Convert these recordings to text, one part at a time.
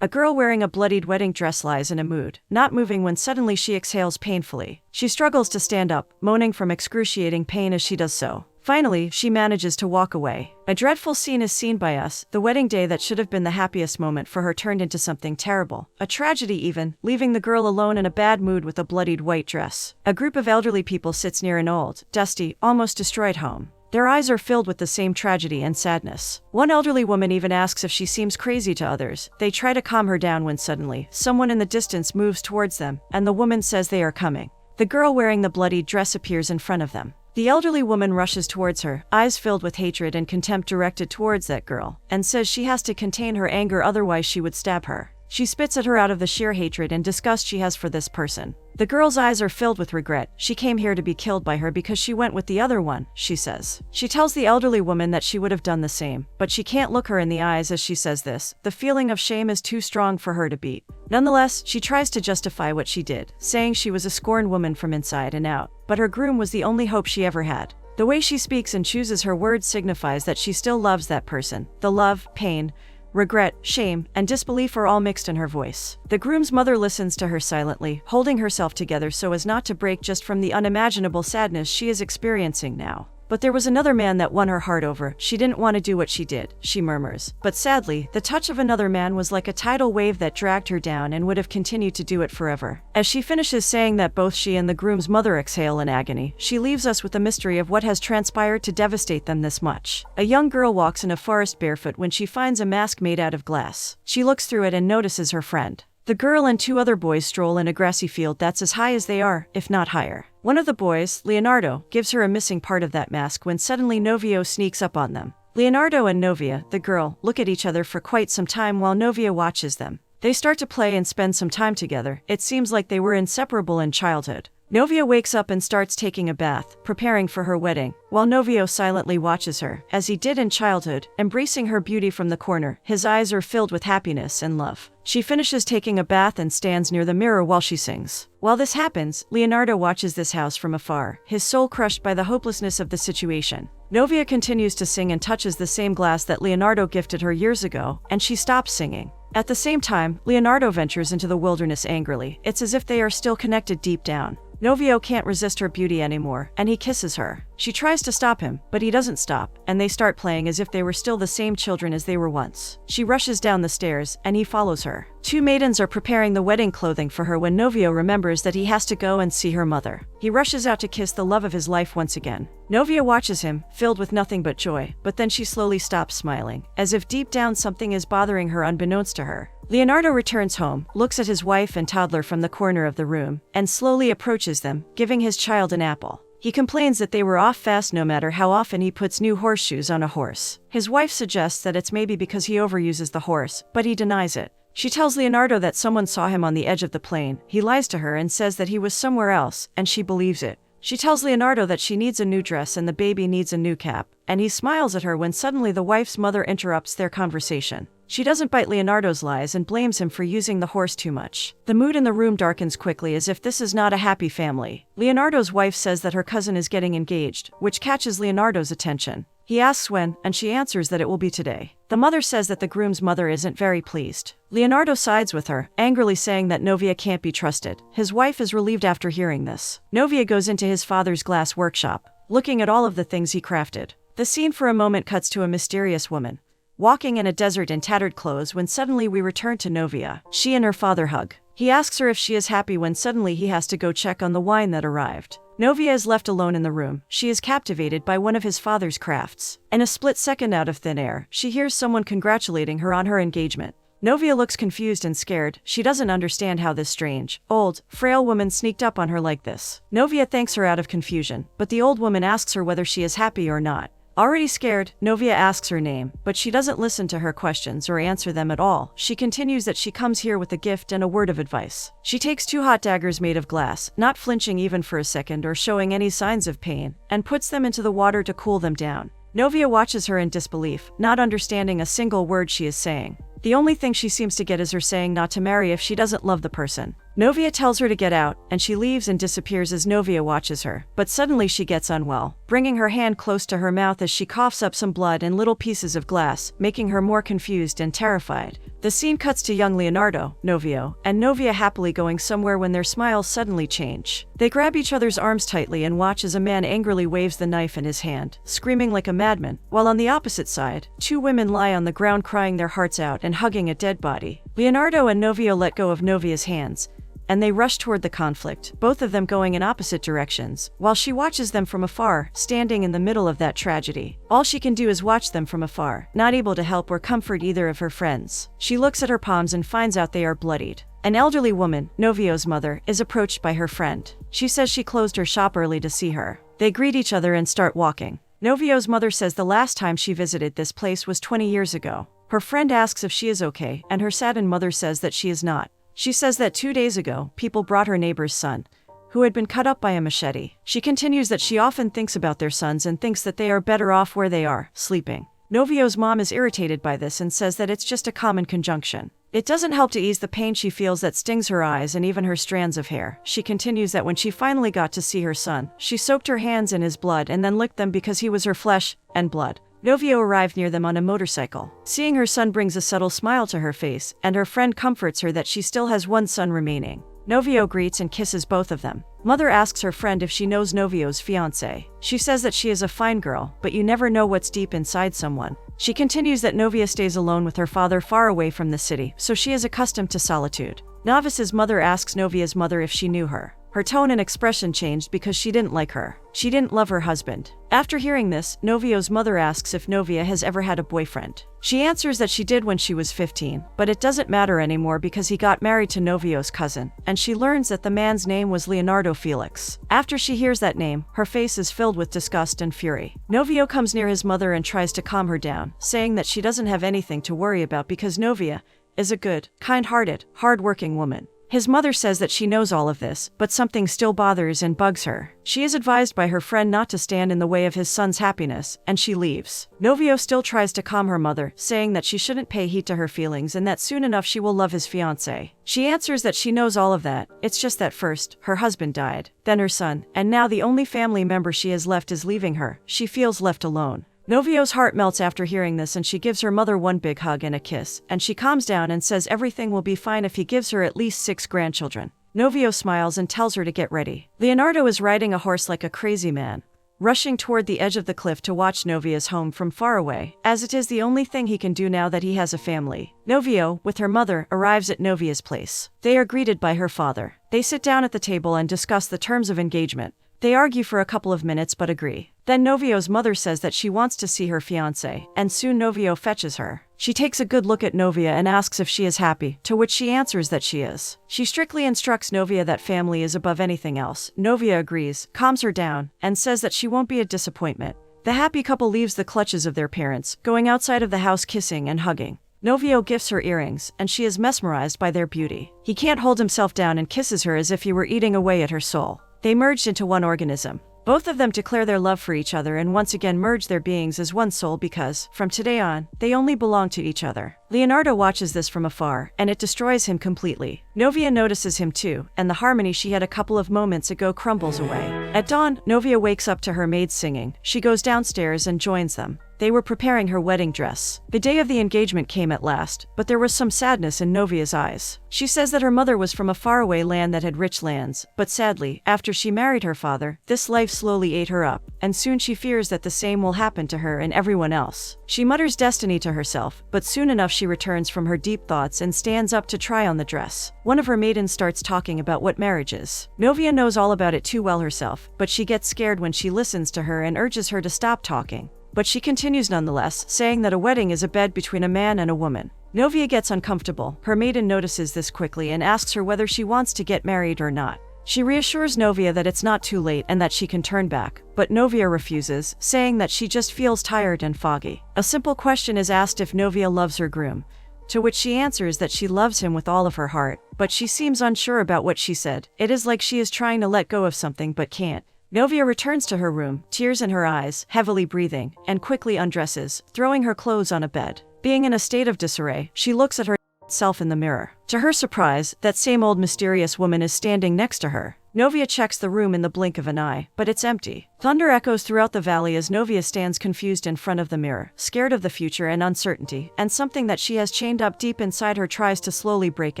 A girl wearing a bloodied wedding dress lies in a mood, not moving when suddenly she exhales painfully. She struggles to stand up, moaning from excruciating pain as she does so. Finally, she manages to walk away. A dreadful scene is seen by us. The wedding day that should have been the happiest moment for her turned into something terrible. A tragedy even, leaving the girl alone in a bad mood with a bloodied white dress. A group of elderly people sits near an old, dusty, almost destroyed home. Their eyes are filled with the same tragedy and sadness. One elderly woman even asks if she seems crazy to others. They try to calm her down when suddenly, someone in the distance moves towards them, and the woman says they are coming. The girl wearing the bloodied dress appears in front of them. The elderly woman rushes towards her, eyes filled with hatred and contempt directed towards that girl, and says she has to contain her anger otherwise she would stab her. She spits at her out of the sheer hatred and disgust she has for this person. The girl's eyes are filled with regret. She came here to be killed by her because she went with the other one, she says. She tells the elderly woman that she would have done the same, but she can't look her in the eyes as she says this. The feeling of shame is too strong for her to beat. Nonetheless, she tries to justify what she did, saying she was a scorned woman from inside and out, but her groom was the only hope she ever had. The way she speaks and chooses her words signifies that she still loves that person. The love, pain, regret, shame, and disbelief are all mixed in her voice. The groom's mother listens to her silently, holding herself together so as not to break just from the unimaginable sadness she is experiencing now. But there was another man that won her heart over. She didn't want to do what she did, she murmurs. But sadly, the touch of another man was like a tidal wave that dragged her down and would have continued to do it forever. As she finishes saying that, both she and the groom's mother exhale in agony. She leaves us with the mystery of what has transpired to devastate them this much. A young girl walks in a forest barefoot when she finds a mask made out of glass. She looks through it and notices her friend. The girl and two other boys stroll in a grassy field that's as high as they are, if not higher. One of the boys, Leonardo, gives her a missing part of that mask when suddenly Novio sneaks up on them. Leonardo and Novia, the girl, look at each other for quite some time while Novia watches them. They start to play and spend some time together. It seems like they were inseparable in childhood. Novia wakes up and starts taking a bath, preparing for her wedding, while Novio silently watches her, as he did in childhood, embracing her beauty from the corner. His eyes are filled with happiness and love. She finishes taking a bath and stands near the mirror while she sings. While this happens, Leonardo watches this house from afar, his soul crushed by the hopelessness of the situation. Novia continues to sing and touches the same glass that Leonardo gifted her years ago, and she stops singing. At the same time, Leonardo ventures into the wilderness angrily. It's as if they are still connected deep down. Novio can't resist her beauty anymore, and he kisses her. She tries to stop him, but he doesn't stop, and they start playing as if they were still the same children as they were once. She rushes down the stairs, and he follows her. Two maidens are preparing the wedding clothing for her when Novio remembers that he has to go and see her mother. He rushes out to kiss the love of his life once again. Novia watches him, filled with nothing but joy, but then she slowly stops smiling, as if deep down something is bothering her unbeknownst to her. Leonardo returns home, looks at his wife and toddler from the corner of the room, and slowly approaches them, giving his child an apple. He complains that they were off fast no matter how often he puts new horseshoes on a horse. His wife suggests that it's maybe because he overuses the horse, but he denies it. She tells Leonardo that someone saw him on the edge of the plain. He lies to her and says that he was somewhere else, and she believes it. She tells Leonardo that she needs a new dress and the baby needs a new cap, and he smiles at her when suddenly the wife's mother interrupts their conversation. She doesn't bite Leonardo's lies and blames him for using the horse too much. The mood in the room darkens quickly as if this is not a happy family. Leonardo's wife says that her cousin is getting engaged, which catches Leonardo's attention. He asks when, and she answers that it will be today. The mother says that the groom's mother isn't very pleased. Leonardo sides with her, angrily saying that Novia can't be trusted. His wife is relieved after hearing this. Novia goes into his father's glass workshop, looking at all of the things he crafted. The scene for a moment cuts to a mysterious woman walking in a desert in tattered clothes when suddenly we return to Novia. She and her father hug. He asks her if she is happy when suddenly he has to go check on the wine that arrived. Novia is left alone in the room. She is captivated by one of his father's crafts. In a split second out of thin air, she hears someone congratulating her on her engagement. Novia looks confused and scared. She doesn't understand how this strange, old, frail woman sneaked up on her like this. Novia thanks her out of confusion, but the old woman asks her whether she is happy or not. Already scared, Novia asks her name, but she doesn't listen to her questions or answer them at all. She continues that she comes here with a gift and a word of advice. She takes two hot daggers made of glass, not flinching even for a second or showing any signs of pain, and puts them into the water to cool them down. Novia watches her in disbelief, not understanding a single word she is saying. The only thing she seems to get is her saying not to marry if she doesn't love the person. Novia tells her to get out, and she leaves and disappears as Novia watches her. But suddenly she gets unwell, bringing her hand close to her mouth as she coughs up some blood and little pieces of glass, making her more confused and terrified. The scene cuts to young Leonardo, Novio, and Novia happily going somewhere when their smiles suddenly change. They grab each other's arms tightly and watch as a man angrily waves the knife in his hand, screaming like a madman, while on the opposite side, two women lie on the ground crying their hearts out and hugging a dead body. Leonardo and Novio let go of Novia's hands, and they rush toward the conflict, both of them going in opposite directions, while she watches them from afar, standing in the middle of that tragedy. All she can do is watch them from afar, not able to help or comfort either of her friends. She looks at her palms and finds out they are bloodied. An elderly woman, Novio's mother, is approached by her friend. She says she closed her shop early to see her. They greet each other and start walking. Novio's mother says the last time she visited this place was 20 years ago. Her friend asks if she is okay, and her saddened mother says that she is not. She says that 2 days ago, people brought her neighbor's son, who had been cut up by a machete. She continues that she often thinks about their sons and thinks that they are better off where they are, sleeping. Novio's mom is irritated by this and says that it's just a common conjunction. It doesn't help to ease the pain she feels that stings her eyes and even her strands of hair. She continues that when she finally got to see her son, she soaked her hands in his blood and then licked them because he was her flesh and blood. Novio arrived near them on a motorcycle. Seeing her son brings a subtle smile to her face, and her friend comforts her that she still has one son remaining. Novio greets and kisses both of them. Mother asks her friend if she knows Novio's fiancé. She says that she is a fine girl, but you never know what's deep inside someone. She continues that Novia stays alone with her father far away from the city, so she is accustomed to solitude. Novice's mother asks Novia's mother if she knew her. Her tone and expression changed because she didn't like her. She didn't love her husband. After hearing this, Novio's mother asks if Novia has ever had a boyfriend. She answers that she did when she was 15, but it doesn't matter anymore because he got married to Novio's cousin, and she learns that the man's name was Leonardo Felix. After she hears that name, her face is filled with disgust and fury. Novio comes near his mother and tries to calm her down, saying that she doesn't have anything to worry about because Novia is a good, kind-hearted, hard-working woman. His mother says that she knows all of this, but something still bothers and bugs her. She is advised by her friend not to stand in the way of his son's happiness, and she leaves. Novio still tries to calm her mother, saying that she shouldn't pay heed to her feelings and that soon enough she will love his fiancé. She answers that she knows all of that, it's just that first, her husband died, then her son, and now the only family member she has left is leaving her. She feels left alone. Novio's heart melts after hearing this and she gives her mother one big hug and a kiss, and she calms down and says everything will be fine if he gives her at least 6 grandchildren. Novio smiles and tells her to get ready. Leonardo is riding a horse like a crazy man, rushing toward the edge of the cliff to watch Novia's home from far away, as it is the only thing he can do now that he has a family. Novio, with her mother, arrives at Novia's place. They are greeted by her father. They sit down at the table and discuss the terms of engagement. They argue for a couple of minutes but agree. Then Novio's mother says that she wants to see her fiancé, and soon Novio fetches her. She takes a good look at Novia and asks if she is happy, to which she answers that she is. She strictly instructs Novia that family is above anything else. Novia agrees, calms her down, and says that she won't be a disappointment. The happy couple leaves the clutches of their parents, going outside of the house kissing and hugging. Novio gifts her earrings, and she is mesmerized by their beauty. He can't hold himself down and kisses her as if he were eating away at her soul. They merged into one organism. Both of them declare their love for each other and once again merge their beings as one soul because, from today on, they only belong to each other. Leonardo watches this from afar, and it destroys him completely. Novia notices him too, and the harmony she had a couple of moments ago crumbles away. At dawn, Novia wakes up to her maids singing. She goes downstairs and joins them. They were preparing her wedding dress. The day of the engagement came at last, but there was some sadness in Novia's eyes. She says that her mother was from a faraway land that had rich lands, but sadly, after she married her father, this life slowly ate her up, and soon she fears that the same will happen to her and everyone else. She mutters destiny to herself, but soon enough she returns from her deep thoughts and stands up to try on the dress. One of her maidens starts talking about what marriage is. Novia knows all about it too well herself, but she gets scared when she listens to her and urges her to stop talking. But she continues nonetheless, saying that a wedding is a bed between a man and a woman. Novia gets uncomfortable. Her maiden notices this quickly and asks her whether she wants to get married or not. She reassures Novia that it's not too late and that she can turn back, but Novia refuses, saying that she just feels tired and foggy. A simple question is asked if Novia loves her groom, to which she answers that she loves him with all of her heart, but she seems unsure about what she said. It is like she is trying to let go of something but can't. Novia returns to her room, tears in her eyes, heavily breathing, and quickly undresses, throwing her clothes on a bed. Being in a state of disarray, she looks at her self in the mirror. To her surprise, that same old mysterious woman is standing next to her. Novia checks the room in the blink of an eye, but it's empty. Thunder echoes throughout the valley as Novia stands confused in front of the mirror, scared of the future and uncertainty, and something that she has chained up deep inside her tries to slowly break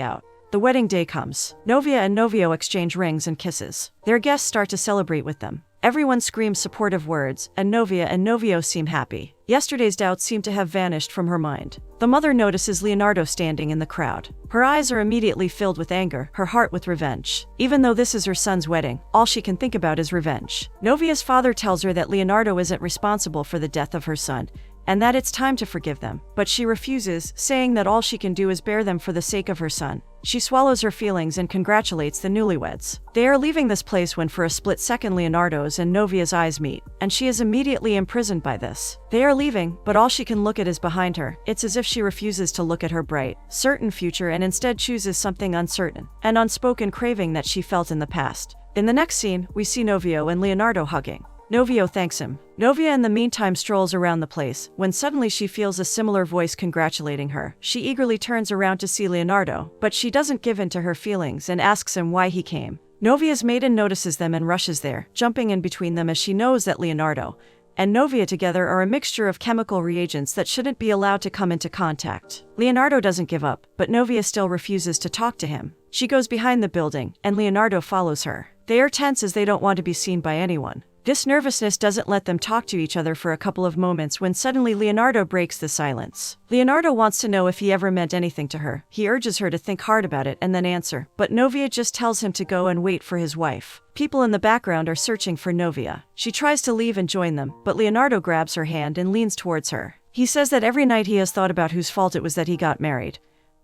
out. The wedding day comes. Novia and Novio exchange rings and kisses. Their guests start to celebrate with them. Everyone screams supportive words, and Novia and Novio seem happy. Yesterday's doubts seem to have vanished from her mind. The mother notices Leonardo standing in the crowd. Her eyes are immediately filled with anger, her heart with revenge. Even though this is her son's wedding, all she can think about is revenge. Novia's father tells her that Leonardo isn't responsible for the death of her son, and that it's time to forgive them. But she refuses, saying that all she can do is bear them for the sake of her son. She swallows her feelings and congratulates the newlyweds. They are leaving this place when for a split second Leonardo's and Novia's eyes meet, and she is immediately imprisoned by this. They are leaving, but all she can look at is behind her. It's as if she refuses to look at her bright, certain future and instead chooses something uncertain, an unspoken craving that she felt in the past. In the next scene, we see Novio and Leonardo hugging. Novio thanks him. Novia in the meantime strolls around the place, when suddenly she feels a similar voice congratulating her. She eagerly turns around to see Leonardo, but she doesn't give in to her feelings and asks him why he came. Novia's maiden notices them and rushes there, jumping in between them as she knows that Leonardo and Novia together are a mixture of chemical reagents that shouldn't be allowed to come into contact. Leonardo doesn't give up, but Novia still refuses to talk to him. She goes behind the building, and Leonardo follows her. They are tense as they don't want to be seen by anyone. This nervousness doesn't let them talk to each other for a couple of moments when suddenly Leonardo breaks the silence. Leonardo wants to know if he ever meant anything to her. He urges her to think hard about it and then answer, but Novia just tells him to go and wait for his wife. People in the background are searching for Novia. She tries to leave and join them, but Leonardo grabs her hand and leans towards her. He says that every night he has thought about whose fault it was that he got married.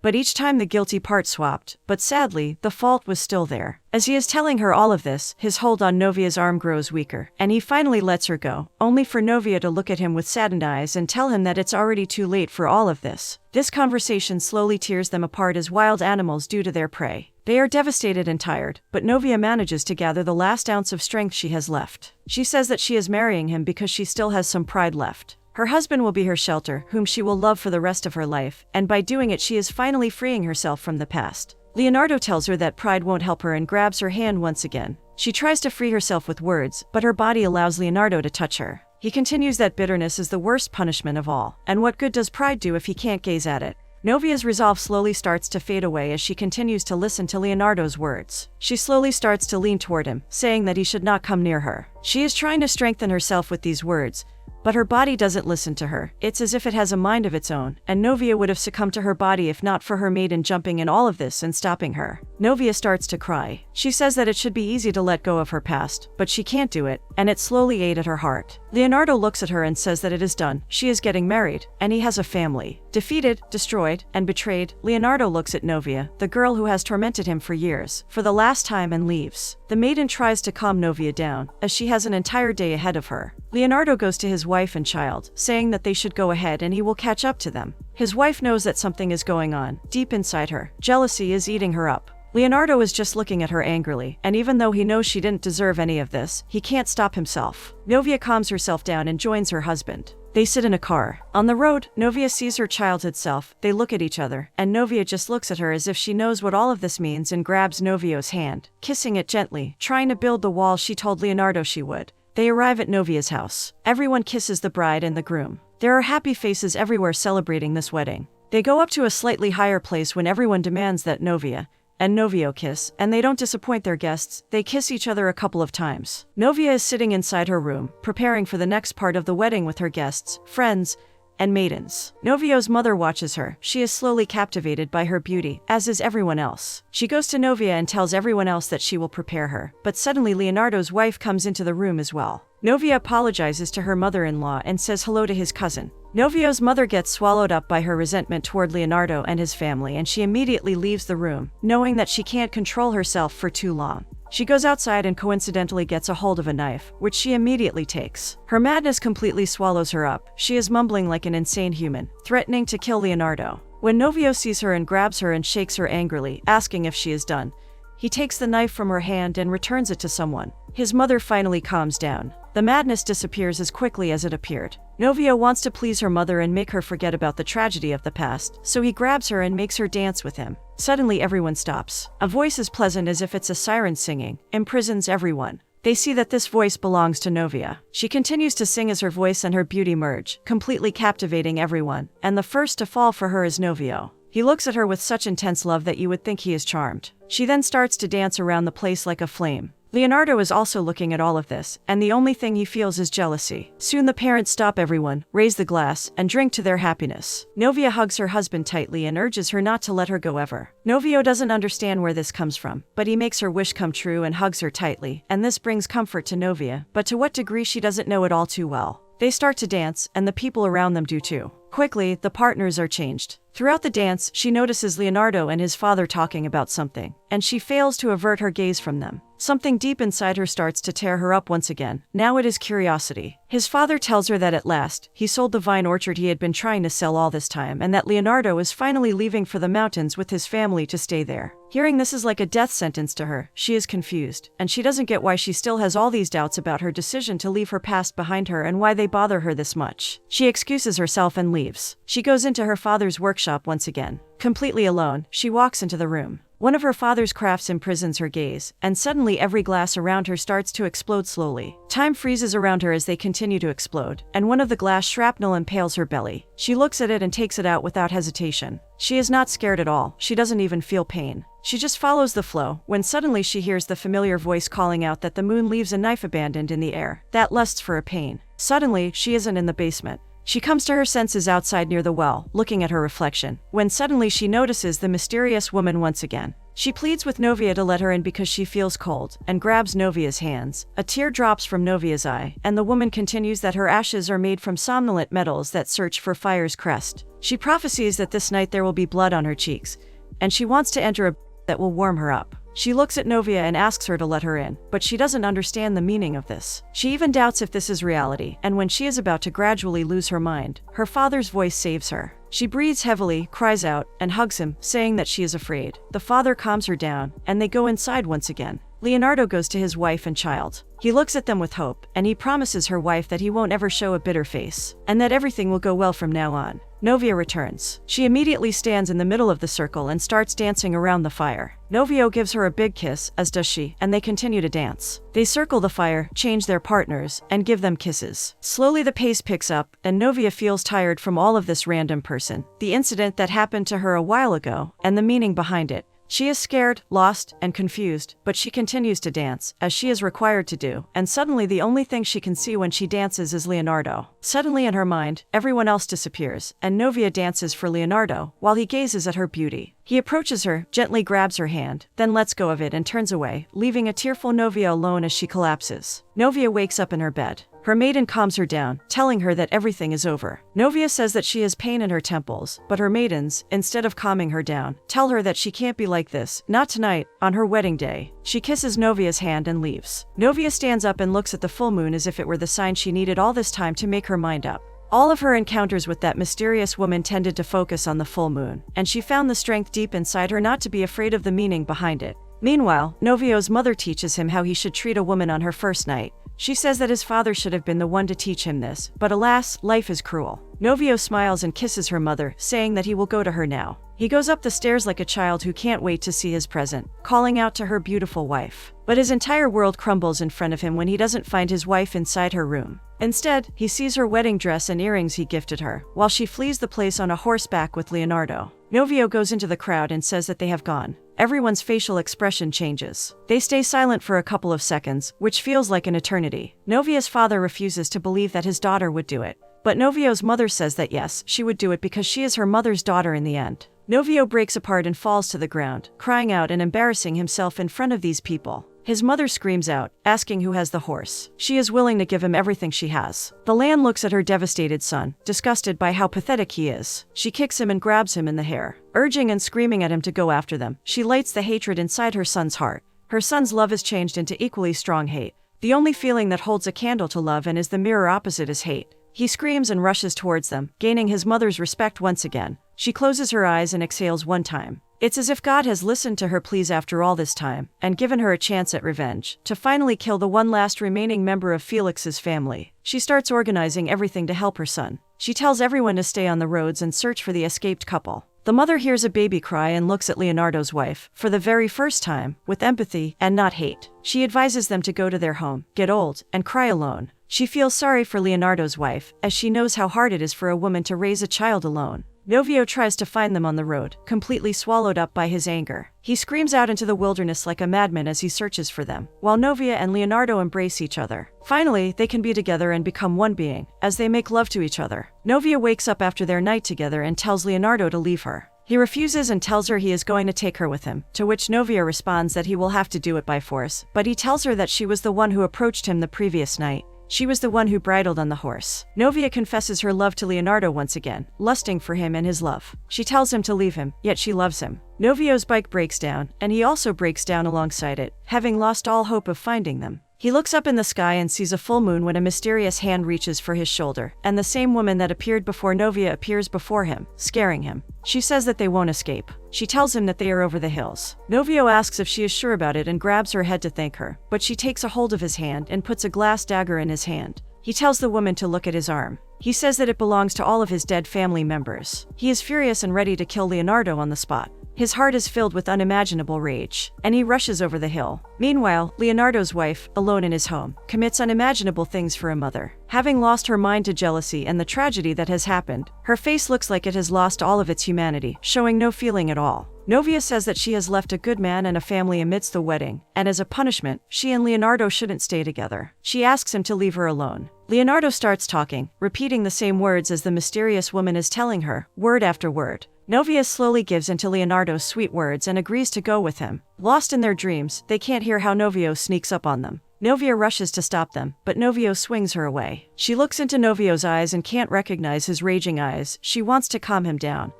But each time the guilty part swapped, but sadly, the fault was still there. As he is telling her all of this, his hold on Novia's arm grows weaker, and he finally lets her go, only for Novia to look at him with saddened eyes and tell him that it's already too late for all of this. This conversation slowly tears them apart as wild animals do to their prey. They are devastated and tired, but Novia manages to gather the last ounce of strength she has left. She says that she is marrying him because she still has some pride left. Her husband will be her shelter, whom she will love for the rest of her life, and by doing it she is finally freeing herself from the past. Leonardo tells her that pride won't help her and grabs her hand once again. She tries to free herself with words, but her body allows Leonardo to touch her. He continues that bitterness is the worst punishment of all, and what good does pride do if he can't gaze at it? Novia's resolve slowly starts to fade away as she continues to listen to Leonardo's words. She slowly starts to lean toward him, saying that he should not come near her. She is trying to strengthen herself with these words, but her body doesn't listen to her. It's as if it has a mind of its own, and Novia would have succumbed to her body if not for her maiden jumping in all of this and stopping her. Novia starts to cry. She says that it should be easy to let go of her past, but she can't do it, and it slowly ate at her heart. Leonardo looks at her and says that it is done. She is getting married, and he has a family. Defeated, destroyed, and betrayed, Leonardo looks at Novia, the girl who has tormented him for years, for the last time and leaves. The maiden tries to calm Novia down, as she has an entire day ahead of her. Leonardo goes to his wife and child, saying that they should go ahead and he will catch up to them. His wife knows that something is going on. Deep inside her, jealousy is eating her up. Leonardo is just looking at her angrily, and even though he knows she didn't deserve any of this, he can't stop himself. Novia calms herself down and joins her husband. They sit in a car. On the road, Novia sees her childhood self. They look at each other, and Novia just looks at her as if she knows what all of this means and grabs Novio's hand, kissing it gently, trying to build the wall she told Leonardo she would. They arrive at Novia's house. Everyone kisses the bride and the groom. There are happy faces everywhere celebrating this wedding. They go up to a slightly higher place when everyone demands that Novia and Novio kiss, and they don't disappoint their guests. They kiss each other a couple of times. Novia is sitting inside her room, preparing for the next part of the wedding with her guests, friends, and maidens. Novio's mother watches her. She is slowly captivated by her beauty, as is everyone else. She goes to Novia and tells everyone else that she will prepare her, but suddenly Leonardo's wife comes into the room as well. Novia apologizes to her mother-in-law and says hello to his cousin. Novio's mother gets swallowed up by her resentment toward Leonardo and his family, and she immediately leaves the room, knowing that she can't control herself for too long. She goes outside and coincidentally gets a hold of a knife, which she immediately takes. Her madness completely swallows her up. She is mumbling like an insane human, threatening to kill Leonardo. When Novio sees her and grabs her and shakes her angrily, asking if she is done, he takes the knife from her hand and returns it to someone. His mother finally calms down. The madness disappears as quickly as it appeared. Novio wants to please her mother and make her forget about the tragedy of the past, so he grabs her and makes her dance with him. Suddenly everyone stops. A voice as pleasant as if it's a siren singing imprisons everyone. They see that this voice belongs to Novia. She continues to sing as her voice and her beauty merge, completely captivating everyone, and the first to fall for her is Novio. He looks at her with such intense love that you would think he is charmed. She then starts to dance around the place like a flame. Leonardo is also looking at all of this, and the only thing he feels is jealousy. Soon the parents stop everyone, raise the glass, and drink to their happiness. Novia hugs her husband tightly and urges her not to let her go ever. Novio doesn't understand where this comes from, but he makes her wish come true and hugs her tightly, and this brings comfort to Novia, but to what degree she doesn't know it all too well. They start to dance, and the people around them do too. Quickly, the partners are changed. Throughout the dance, she notices Leonardo and his father talking about something, and she fails to avert her gaze from them. Something deep inside her starts to tear her up once again. Now it is curiosity. His father tells her that at last, he sold the vine orchard he had been trying to sell all this time, and that Leonardo is finally leaving for the mountains with his family to stay there. Hearing this is like a death sentence to her. She is confused, and she doesn't get why she still has all these doubts about her decision to leave her past behind her and why they bother her this much. She excuses herself and leaves. She goes into her father's workshop once again. Completely alone, she walks into the room. One of her father's crafts imprisons her gaze, and suddenly every glass around her starts to explode slowly. Time freezes around her as they continue to explode, and one of the glass shrapnel impales her belly. She looks at it and takes it out without hesitation. She is not scared at all. She doesn't even feel pain. She just follows the flow, when suddenly she hears the familiar voice calling out that the moon leaves a knife abandoned in the air, that lusts for a pain. Suddenly, she isn't in the basement. She comes to her senses outside near the well, looking at her reflection, when suddenly she notices the mysterious woman once again. She pleads with Novia to let her in because she feels cold, and grabs Novia's hands. A tear drops from Novia's eye, and the woman continues that her ashes are made from somnolent metals that search for fire's crest. She prophesies that this night there will be blood on her cheeks, and she wants to enter a that will warm her up. She looks at Novia and asks her to let her in, but she doesn't understand the meaning of this. She even doubts if this is reality, and when she is about to gradually lose her mind, her father's voice saves her. She breathes heavily, cries out, and hugs him, saying that she is afraid. The father calms her down, and they go inside once again. Leonardo goes to his wife and child. He looks at them with hope, and he promises her wife that he won't ever show a bitter face, and that everything will go well from now on. Novia returns. She immediately stands in the middle of the circle and starts dancing around the fire. Novio gives her a big kiss, as does she, and they continue to dance. They circle the fire, change their partners, and give them kisses. Slowly the pace picks up, and Novia feels tired from all of this random person, the incident that happened to her a while ago, and the meaning behind it. She is scared, lost, and confused, but she continues to dance, as she is required to do, and suddenly the only thing she can see when she dances is Leonardo. Suddenly in her mind, everyone else disappears, and Novia dances for Leonardo, while he gazes at her beauty. He approaches her, gently grabs her hand, then lets go of it and turns away, leaving a tearful Novia alone as she collapses. Novia wakes up in her bed. Her maiden calms her down, telling her that everything is over. Novia says that she has pain in her temples, but her maidens, instead of calming her down, tell her that she can't be like this, not tonight, on her wedding day. She kisses Novia's hand and leaves. Novia stands up and looks at the full moon as if it were the sign she needed all this time to make her mind up. All of her encounters with that mysterious woman tended to focus on the full moon, and she found the strength deep inside her not to be afraid of the meaning behind it. Meanwhile, Novio's mother teaches him how he should treat a woman on her first night. She says that his father should have been the one to teach him this, but alas, life is cruel. Novio smiles and kisses her mother, saying that he will go to her now. He goes up the stairs like a child who can't wait to see his present, calling out to her beautiful wife. But his entire world crumbles in front of him when he doesn't find his wife inside her room. Instead, he sees her wedding dress and earrings he gifted her, while she flees the place on a horseback with Leonardo. Novio goes into the crowd and says that they have gone. Everyone's facial expression changes. They stay silent for a couple of seconds, which feels like an eternity. Novia's father refuses to believe that his daughter would do it. But Novio's mother says that yes, she would do it because she is her mother's daughter in the end. Novio breaks apart and falls to the ground, crying out and embarrassing himself in front of these people. His mother screams out, asking who has the horse. She is willing to give him everything she has. The land looks at her devastated son, disgusted by how pathetic he is. She kicks him and grabs him in the hair. Urging and screaming at him to go after them, she lights the hatred inside her son's heart. Her son's love is changed into equally strong hate. The only feeling that holds a candle to love and is the mirror opposite is hate. He screams and rushes towards them, gaining his mother's respect once again. She closes her eyes and exhales one time. It's as if God has listened to her pleas after all this time, and given her a chance at revenge, to finally kill the one last remaining member of Felix's family. She starts organizing everything to help her son. She tells everyone to stay on the roads and search for the escaped couple. The mother hears a baby cry and looks at Leonardo's wife, for the very first time, with empathy and not hate. She advises them to go to their home, get old, and cry alone. She feels sorry for Leonardo's wife, as she knows how hard it is for a woman to raise a child alone. Novio tries to find them on the road, completely swallowed up by his anger. He screams out into the wilderness like a madman as he searches for them, while Novia and Leonardo embrace each other. Finally, they can be together and become one being, as they make love to each other. Novia wakes up after their night together and tells Leonardo to leave her. He refuses and tells her he is going to take her with him, to which Novia responds that he will have to do it by force, but he tells her that she was the one who approached him the previous night. She was the one who bridled on the horse. Novia confesses her love to Leonardo once again, lusting for him and his love. She tells him to leave him, yet she loves him. Novio's bike breaks down, and he also breaks down alongside it, having lost all hope of finding them. He looks up in the sky and sees a full moon when a mysterious hand reaches for his shoulder, and the same woman that appeared before Novia appears before him, scaring him. She says that they won't escape. She tells him that they are over the hills. Novio asks if she is sure about it and grabs her head to thank her, but she takes a hold of his hand and puts a glass dagger in his hand. He tells the woman to look at his arm. He says that it belongs to all of his dead family members. He is furious and ready to kill Leonardo on the spot. His heart is filled with unimaginable rage, and he rushes over the hill. Meanwhile, Leonardo's wife, alone in his home, commits unimaginable things for a mother. Having lost her mind to jealousy and the tragedy that has happened, her face looks like it has lost all of its humanity, showing no feeling at all. Novia says that she has left a good man and a family amidst the wedding, and as a punishment, she and Leonardo shouldn't stay together. She asks him to leave her alone. Leonardo starts talking, repeating the same words as the mysterious woman is telling her, word after word. Novia slowly gives into Leonardo's sweet words and agrees to go with him. Lost in their dreams, they can't hear how Novio sneaks up on them. Novia rushes to stop them, but Novio swings her away. She looks into Novio's eyes and can't recognize his raging eyes. She wants to calm him down,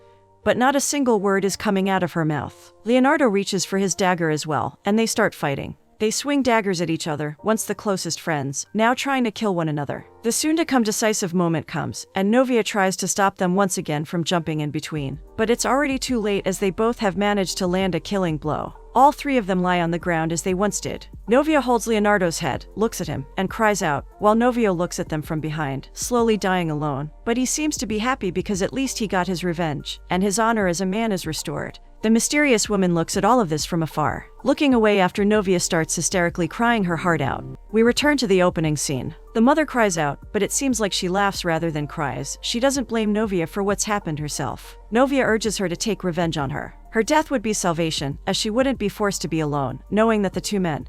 but not a single word is coming out of her mouth. Leonardo reaches for his dagger as well, and they start fighting. They swing daggers at each other, once the closest friends, now trying to kill one another. The soon-to-come decisive moment comes, and Novia tries to stop them once again from jumping in between. But it's already too late as they both have managed to land a killing blow. All three of them lie on the ground as they once did. Novia holds Leonardo's head, looks at him, and cries out, while Novio looks at them from behind, slowly dying alone. But he seems to be happy because at least he got his revenge, and his honor as a man is restored. The mysterious woman looks at all of this from afar, looking away after Novia starts hysterically crying her heart out. We return to the opening scene. The mother cries out, but it seems like she laughs rather than cries. She doesn't blame Novia for what's happened herself. Novia urges her to take revenge on her. Her death would be salvation, as she wouldn't be forced to be alone, knowing that the two men,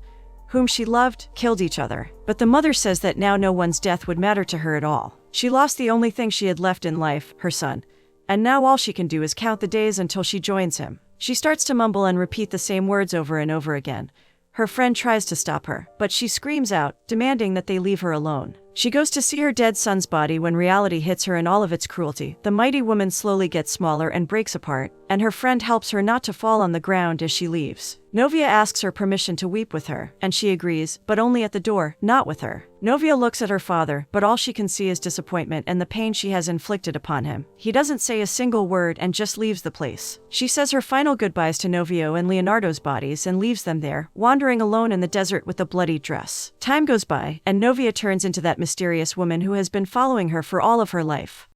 whom she loved, killed each other. But the mother says that now no one's death would matter to her at all. She lost the only thing she had left in life, her son, and now all she can do is count the days until she joins him. She starts to mumble and repeat the same words over and over again. Her friend tries to stop her, but she screams out, demanding that they leave her alone. She goes to see her dead son's body when reality hits her in all of its cruelty. The mighty woman slowly gets smaller and breaks apart, and her friend helps her not to fall on the ground as she leaves. Novia asks her permission to weep with her, and she agrees, but only at the door, not with her. Novia looks at her father, but all she can see is disappointment and the pain she has inflicted upon him. He doesn't say a single word and just leaves the place. She says her final goodbyes to Novio and Leonardo's bodies and leaves them there, wandering alone in the desert with a bloody dress. Time goes by, and Novia turns into that mysterious woman who has been following her for all of her life.